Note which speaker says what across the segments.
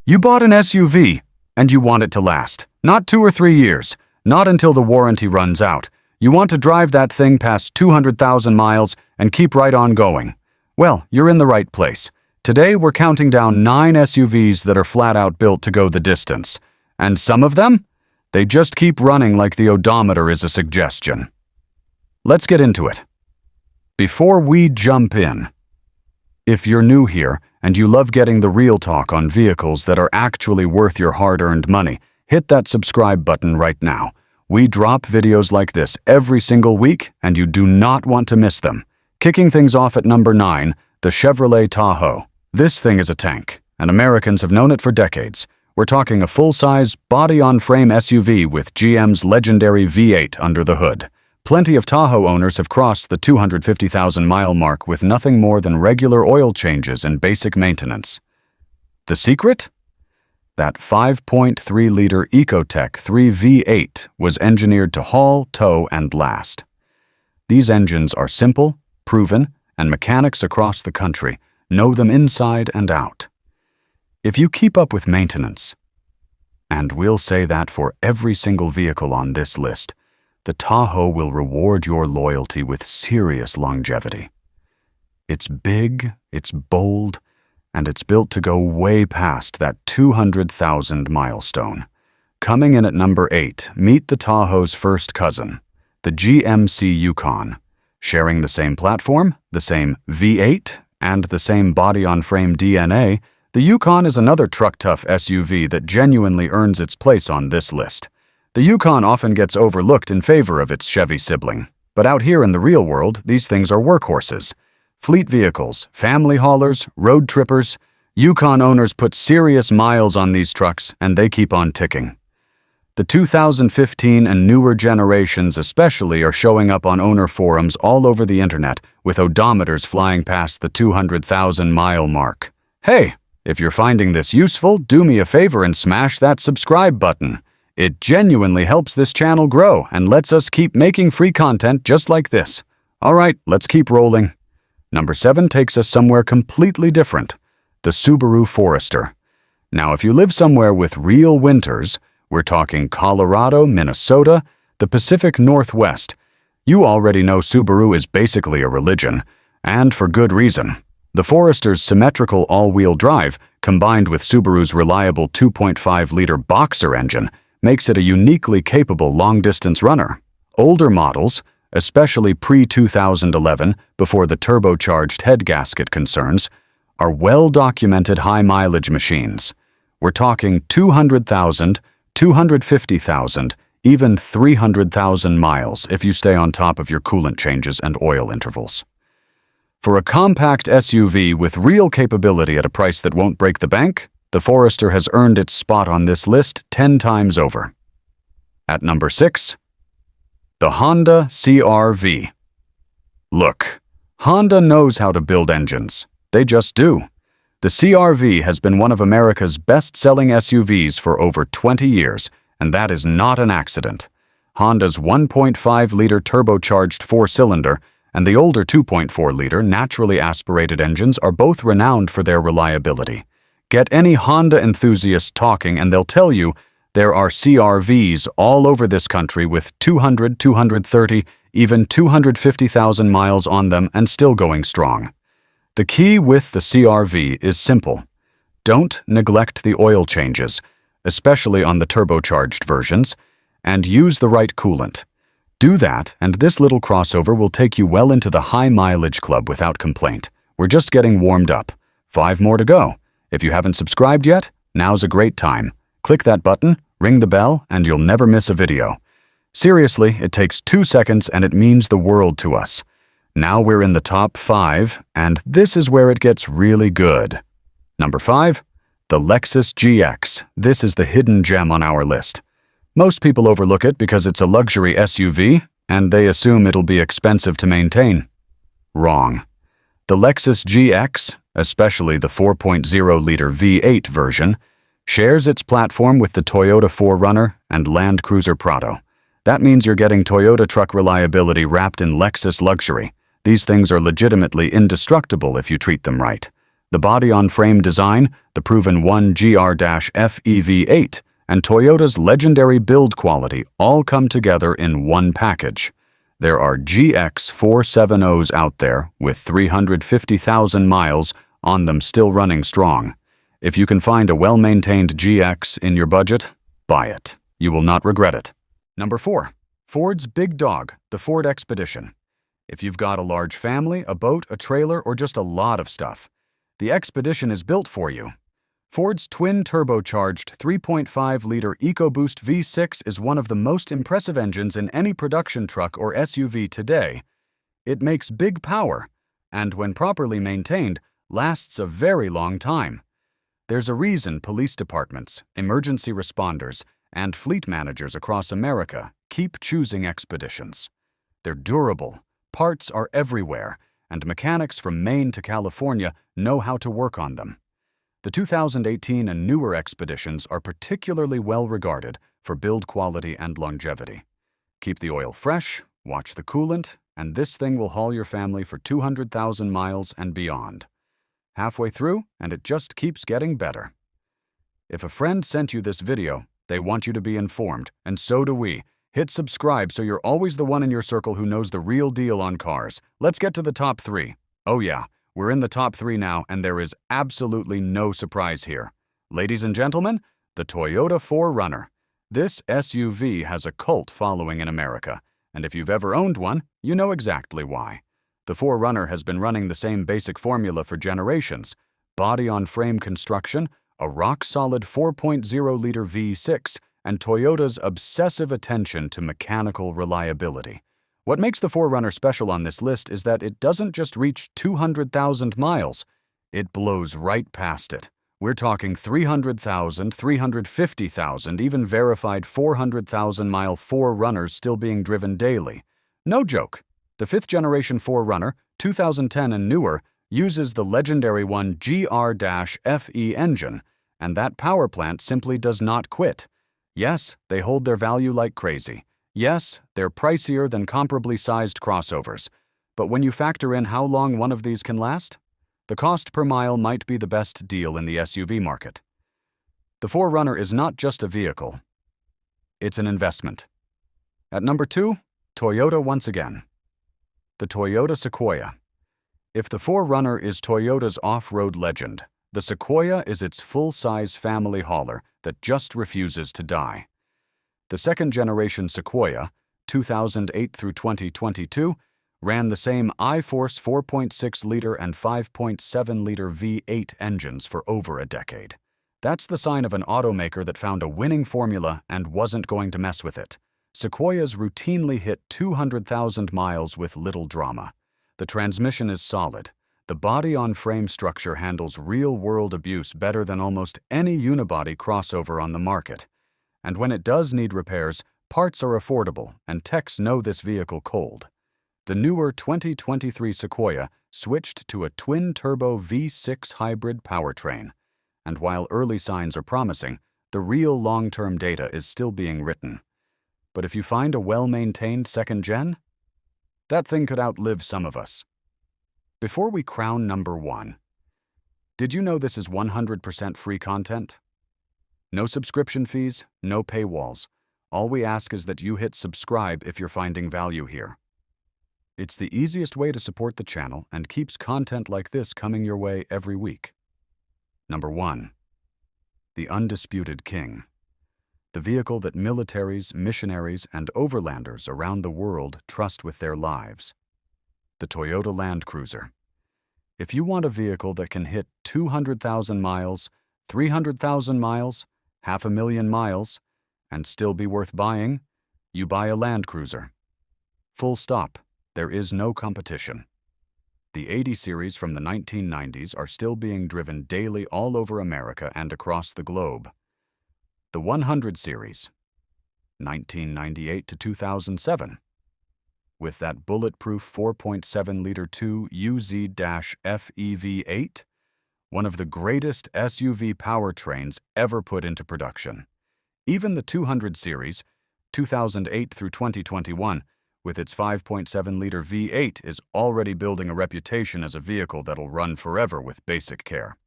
Speaker 1: You bought an SUV, and you want it to last. Not 2 or 3 years, not until the warranty runs out. You want to drive that thing past 200,000 miles and keep right on going. Well, you're in the right place. Today we're counting down 9 SUVs that are flat out built to go the distance. And some of them? They just keep running like the odometer is a suggestion. Let's get into it. Before we jump in, if you're new here and you love getting the real talk on vehicles that are actually worth your hard-earned money, hit that subscribe button right now. We drop videos like this every single week, and you do not want to miss them. Kicking things off at number 9, the Chevrolet Tahoe. This thing is a tank, and Americans have known it for decades. We're talking a full-size, body-on-frame SUV with GM's legendary V8 under the hood. Plenty of Tahoe owners have crossed the 250,000-mile mark with nothing more than regular oil changes and basic maintenance. The secret? That 5.3-liter Ecotec 3 V8 was engineered to haul, tow, and last. These engines are simple, proven, and mechanics across the country know them inside and out. If you keep up with maintenance, and we'll say that for every single vehicle on this list, the Tahoe will reward your loyalty with serious longevity. It's big, it's bold, and it's built to go way past that 200,000 milestone. Coming in at number 8, meet the Tahoe's first cousin, the GMC Yukon. Sharing the same platform, the same V8, and the same body-on-frame DNA, the Yukon is another truck-tough SUV that genuinely earns its place on this list. The Yukon often gets overlooked in favor of its Chevy sibling, but out here in the real world, these things are workhorses. Fleet vehicles, family haulers, road trippers, Yukon owners put serious miles on these trucks, and they keep on ticking. The 2015 and newer generations especially are showing up on owner forums all over the internet with odometers flying past the 200,000-mile mark. Hey, if you're finding this useful, do me a favor and smash that subscribe button. It genuinely helps this channel grow and lets us keep making free content just like this. All right, let's keep rolling. Number 7 takes us somewhere completely different, the Subaru Forester. Now, if you live somewhere with real winters, we're talking Colorado, Minnesota, the Pacific Northwest, you already know Subaru is basically a religion, and for good reason. The Forester's symmetrical all-wheel drive, combined with Subaru's reliable 2.5-liter Boxer engine, makes it a uniquely capable long-distance runner. Older models, especially pre-2011, before the turbocharged head gasket concerns, are well-documented high-mileage machines. We're talking 200,000, 250,000, even 300,000 miles if you stay on top of your coolant changes and oil intervals. For a compact SUV with real capability at a price that won't break the bank, the Forester has earned its spot on this list 10 times over. At number 6, the Honda CR-V. Look, Honda knows how to build engines. They just do. The CR-V has been one of America's best-selling SUVs for over 20 years, and that is not an accident. Honda's 1.5-liter turbocharged 4-cylinder and the older 2.4-liter naturally aspirated engines are both renowned for their reliability. Get any Honda enthusiast talking and they'll tell you there are CR-Vs all over this country with 200, 230, even 250,000 miles on them and still going strong. The key with the CR-V is simple. Don't neglect the oil changes, especially on the turbocharged versions, and use the right coolant. Do that, and this little crossover will take you well into the high mileage club without complaint. We're just getting warmed up. 5 more to go. If you haven't subscribed yet, now's a great time. Click that button, ring the bell, and you'll never miss a video. Seriously, it takes 2 seconds and it means the world to us. Now we're in the top 5, and this is where it gets really good. Number 5, the Lexus GX. This is the hidden gem on our list. Most people overlook it because it's a luxury SUV, and they assume it'll be expensive to maintain. Wrong. The Lexus GX, especially the 4.0-liter V8 version, shares its platform with the Toyota 4Runner and Land Cruiser Prado. That means you're getting Toyota truck reliability wrapped in Lexus luxury. These things are legitimately indestructible if you treat them right. The body-on-frame design, the proven 1GR-FE V8, and Toyota's legendary build quality all come together in one package. There are GX 470s out there with 350,000 miles on them still running strong. If you can find a well-maintained GX in your budget, buy it. You will not regret it. Number 4. Ford's big dog, the Ford Expedition. If you've got a large family, a boat, a trailer, or just a lot of stuff, the Expedition is built for you. Ford's twin-turbocharged 3.5-liter EcoBoost V6 is one of the most impressive engines in any production truck or SUV today. It makes big power, and when properly maintained, lasts a very long time. There's a reason police departments, emergency responders, and fleet managers across America keep choosing Expeditions. They're durable, parts are everywhere, and mechanics from Maine to California know how to work on them. The 2018 and newer Expeditions are particularly well regarded for build quality and longevity. Keep the oil fresh, watch the coolant, and this thing will haul your family for 200,000 miles and beyond. Halfway through, and it just keeps getting better. If a friend sent you this video, they want you to be informed, and so do we. Hit subscribe so you're always the one in your circle who knows the real deal on cars. Let's get to the top 3. Oh yeah, we're in the top 3 now, and there is absolutely no surprise here. Ladies and gentlemen, the Toyota 4Runner. This SUV has a cult following in America, and if you've ever owned one, you know exactly why. The 4Runner has been running the same basic formula for generations: body-on-frame construction, a rock-solid 4.0-liter V6, and Toyota's obsessive attention to mechanical reliability. What makes the 4Runner special on this list is that it doesn't just reach 200,000 miles, it blows right past it. We're talking 300,000, 350,000, even verified 400,000-mile 4Runners still being driven daily. No joke. The 5th-generation 4Runner, 2010 and newer, uses the legendary 1GR-FE engine, and that power plant simply does not quit. Yes, they hold their value like crazy. Yes, they're pricier than comparably sized crossovers. But when you factor in how long one of these can last, the cost per mile might be the best deal in the SUV market. The 4Runner is not just a vehicle. It's an investment. At number 2, Toyota once again. The Toyota Sequoia. If the 4Runner is Toyota's off-road legend, the Sequoia is its full-size family hauler that just refuses to die. The 2nd-generation Sequoia, 2008 through 2022, ran the same I-Force 4.6-liter and 5.7-liter V8 engines for over a decade. That's the sign of an automaker that found a winning formula and wasn't going to mess with it. Sequoias routinely hit 200,000 miles with little drama. The transmission is solid. The body-on-frame structure handles real-world abuse better than almost any unibody crossover on the market. And when it does need repairs, parts are affordable, and techs know this vehicle cold. The newer 2023 Sequoia switched to a twin-turbo V6 hybrid powertrain. And while early signs are promising, the real long-term data is still being written. But if you find a well-maintained 2nd gen, that thing could outlive some of us. Before we crown number 1, did you know this is 100% free content? No subscription fees, no paywalls. All we ask is that you hit subscribe if you're finding value here. It's the easiest way to support the channel and keeps content like this coming your way every week. Number 1. The Undisputed King. The vehicle that militaries, missionaries, and overlanders around the world trust with their lives. The Toyota Land Cruiser. If you want a vehicle that can hit 200,000 miles, 300,000 miles, 500,000 miles, and still be worth buying, you buy a Land Cruiser. Full stop. There is no competition. The 80 series from the 1990s are still being driven daily all over America and across the globe. The 100 series, 1998 to 2007. With that bulletproof 4.7-liter 2 UZ-FE V8, one of the greatest SUV powertrains ever put into production. Even the 200 series, 2008 through 2021, with its 5.7-liter V8, is already building a reputation as a vehicle that'll run forever with basic care.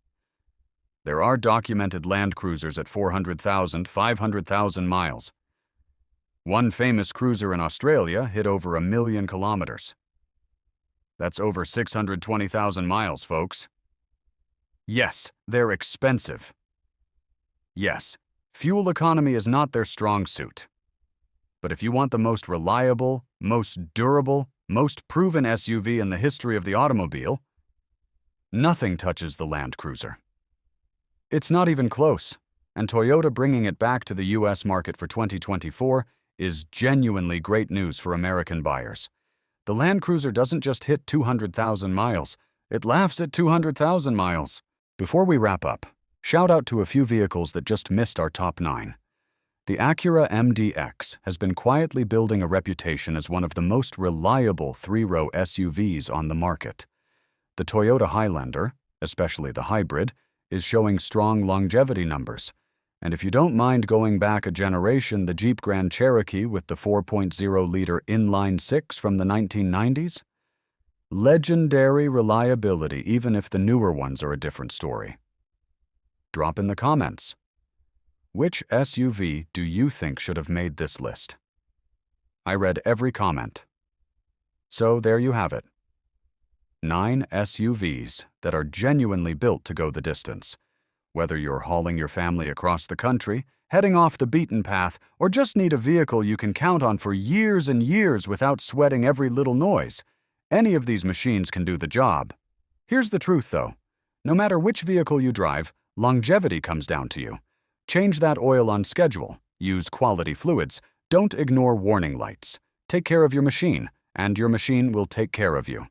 Speaker 1: There are documented Land Cruisers at 400,000, 500,000 miles. One famous cruiser in Australia hit over 1 million kilometers. That's over 620,000 miles, folks. Yes, they're expensive. Yes, fuel economy is not their strong suit. But if you want the most reliable, most durable, most proven SUV in the history of the automobile, nothing touches the Land Cruiser. It's not even close, and Toyota bringing it back to the US market for 2024 is genuinely great news for American buyers. The Land Cruiser doesn't just hit 200,000 miles, it laughs at 200,000 miles. Before we wrap up, shout out to a few vehicles that just missed our top 9. The Acura MDX has been quietly building a reputation as one of the most reliable 3-row SUVs on the market. The Toyota Highlander, especially the hybrid, is showing strong longevity numbers. And if you don't mind going back a generation, the Jeep Grand Cherokee with the 4.0-liter inline-6 from the 1990s? Legendary reliability, even if the newer ones are a different story. Drop in the comments. Which SUV do you think should have made this list? I read every comment. So there you have it. 9 SUVs that are genuinely built to go the distance. Whether you're hauling your family across the country, heading off the beaten path, or just need a vehicle you can count on for years and years without sweating every little noise, any of these machines can do the job. Here's the truth, though. No matter which vehicle you drive, longevity comes down to you. Change that oil on schedule, use quality fluids, don't ignore warning lights. Take care of your machine, and your machine will take care of you.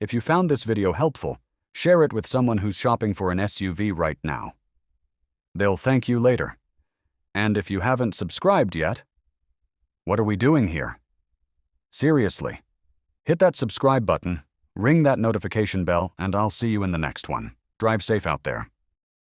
Speaker 1: If you found this video helpful, share it with someone who's shopping for an SUV right now. They'll thank you later. And if you haven't subscribed yet, what are we doing here? Seriously, hit that subscribe button, ring that notification bell, and I'll see you in the next one. Drive safe out there.